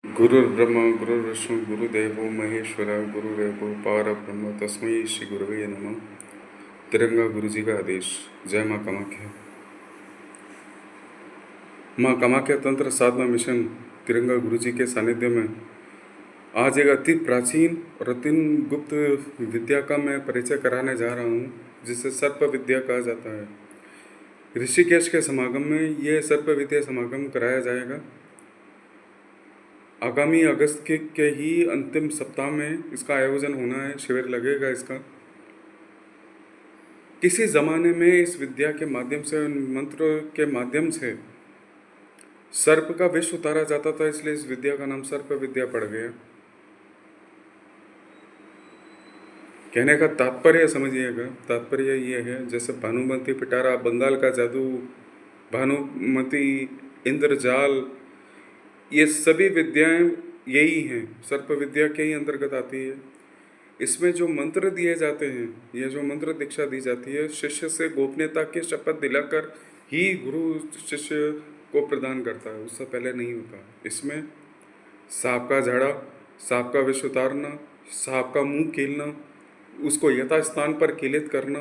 गुरुर्ब्रह्मा गुरुर्विष्णु गुरुदेवो महेश्वरा गुरुरेवो पारब्रह्म तस्मै श्री गुरुवे नमः। तिरंगा गुरु जी का आदेश। जय माँ कामाख्या। माँ कामाख्या तंत्र साधना मिशन तिरंगा गुरु जी के सानिध्य में आज एक अति प्राचीन और अति गुप्त विद्या का मैं परिचय कराने जा रहा हूँ, जिसे सर्प विद्या कहा जाता है। ऋषिकेश के समागम में ये सर्प विद्या समागम कराया जाएगा। आगामी अगस्त के ही अंतिम सप्ताह में इसका आयोजन होना है, शिविर लगेगा इसका। किसी ज़माने में इस विद्या के माध्यम से, मंत्र के माध्यम से सर्प का विष उतारा जाता था, इसलिए इस विद्या का नाम सर्प विद्या पड़ गया। कहने का तात्पर्य समझिएगा, तात्पर्य ये है, जैसे भानुमती पिटारा, बंगाल का जादू, भानुमती, इंद्रजाल, ये सभी विद्याएं यही हैं, सर्प विद्या के ही अंतर्गत आती है। इसमें जो मंत्र दिए जाते हैं, ये जो मंत्र दीक्षा दी जाती है, शिष्य से गोपनीयता की शपथ दिलाकर ही गुरु शिष्य को प्रदान करता है, उससे पहले नहीं होता। इसमें सांप का झाड़ा, सांप का विष उतारना, सांप का मुंह कीलना, उसको यथास्थान पर कीलित करना,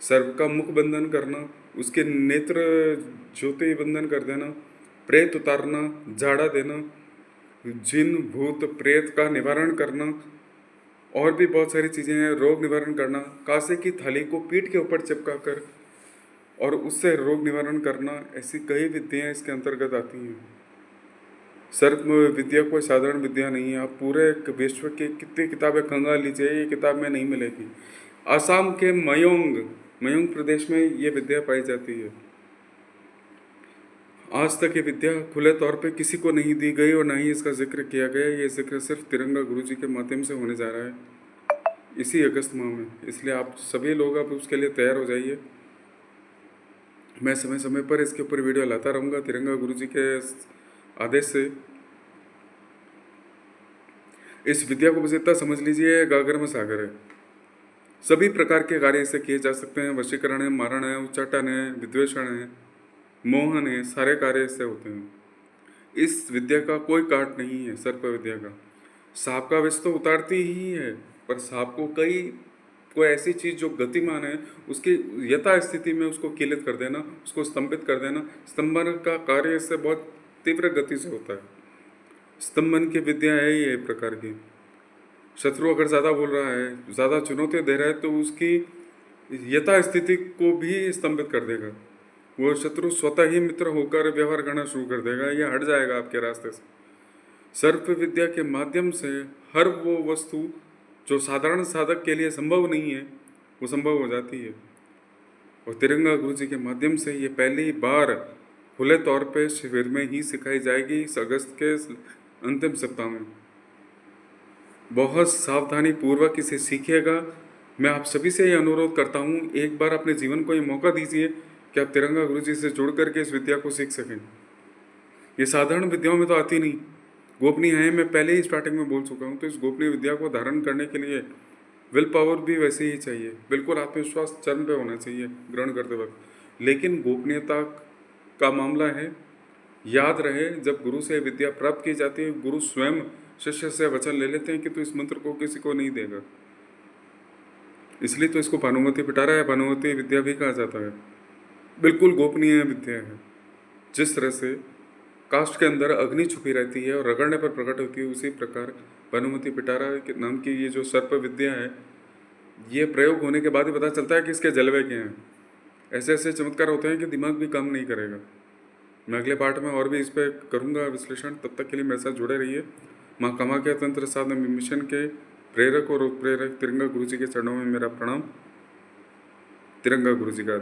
सर्प का मुख बंधन करना, उसके नेत्र ज्योति बंधन कर देना, प्रेत उतारना, झाड़ा देना, जिन भूत प्रेत का निवारण करना, और भी बहुत सारी चीज़ें हैं, रोग निवारण करना, कांसे की थाली को पीठ के ऊपर चिपका कर और उससे रोग निवारण करना, ऐसी कई विद्याएं इसके अंतर्गत आती हैं। सर्प विद्या कोई साधारण विद्या नहीं है। आप पूरे विश्व की कितनी किताबें खंगाल लीजिए, ये किताब में नहीं मिलेगी। आसाम के मयोंग प्रदेश में ये विद्या पाई जाती है। आज तक ये विद्या खुले तौर पे किसी को नहीं दी गई और ना ही इसका जिक्र किया गया। ये जिक्र सिर्फ तिरंगा गुरु जी के माध्यम से होने जा रहा है इसी अगस्त माह में, इसलिए आप सभी लोग अब उसके लिए तैयार हो जाइए। मैं समय समय पर इसके ऊपर वीडियो लाता रहूँगा तिरंगा गुरु जी के आदेश से। इस विद्या को बस इतना समझ लीजिए, गागर में सागर है। सभी प्रकार के कार्य इससे किए जा सकते हैं। वशीकरण है, मारण है, उच्चाटन है, विद्वेषण है, मोहन है, सारे कार्य इससे होते हैं। इस विद्या का कोई काट नहीं है। सर्प विद्या का सांप का विष तो उतारती ही है, पर सांप को कोई ऐसी चीज़ जो गतिमान है, उसकी यथा स्थिति में उसको कीलित कर देना, उसको स्तंभित कर देना। स्तंभन का कार्य इससे बहुत तीव्र गति से होता है। स्तंभन की विद्या है ये एक प्रकार की। शत्रु अगर ज़्यादा बोल रहा है, ज़्यादा चुनौती दे रहा है, तो उसकी यथा स्थिति को भी स्तंभित कर देगा। वो शत्रु स्वतः ही मित्र होकर व्यवहार करना शुरू कर देगा, ये हट जाएगा आपके रास्ते से। सर्प विद्या के माध्यम से हर वो वस्तु जो साधारण साधक के लिए संभव नहीं है, वो संभव हो जाती है। और तिरंगा गुरु जी के माध्यम से ये पहली बार खुले तौर पे शिविर में ही सिखाई जाएगी इस अगस्त के अंतिम सप्ताह में। बहुत सावधानी पूर्वक इसे सीखिएगा। मैं आप सभी से ये अनुरोध करता हूँ, एक बार अपने जीवन को ये मौका दीजिए कि आप तिरंगा गुरु जी से जुड़ करके इस विद्या को सीख सकें। ये साधारण विद्याओं में तो आती नहीं, गोपनीय है। मैं पहले ही स्टार्टिंग में बोल चुका हूँ। तो इस गोपनीय विद्या को धारण करने के लिए विल पावर भी वैसे ही चाहिए, बिल्कुल आत्मविश्वास चरम पे होना चाहिए ग्रहण करते वक्त। लेकिन गोपनीयता का मामला है, याद रहे, जब गुरु से विद्या प्राप्त की जाती है, गुरु स्वयं शिष्य से वचन ले लेते हैं कि तू इस मंत्र को किसी को नहीं देगा। इसलिए तो इसको भानुमती पिटारा या भानुमती विद्या भी कहा जाता है। बिल्कुल गोपनीय विद्या है। जिस तरह से काष्ठ के अंदर अग्नि छुपी रहती है और रगड़ने पर प्रकट होती है, उसी प्रकार भानुमती पिटारा के नाम की ये जो सर्प विद्या है, ये प्रयोग होने के बाद ही पता चलता है कि इसके जलवे क्या हैं। ऐसे ऐसे चमत्कार होते हैं कि दिमाग भी काम नहीं करेगा। मैं अगले पार्ट में और भी इस पर करूँगा विश्लेषण। तब तक के लिए मेरे साथ जुड़े रहिए। माँ कामाख्या तंत्र साधना मिशन के प्रेरक और उत्प्रेरक तिरंगा गुरु जी के चरणों में मेरा प्रणाम। तिरंगा गुरु जी का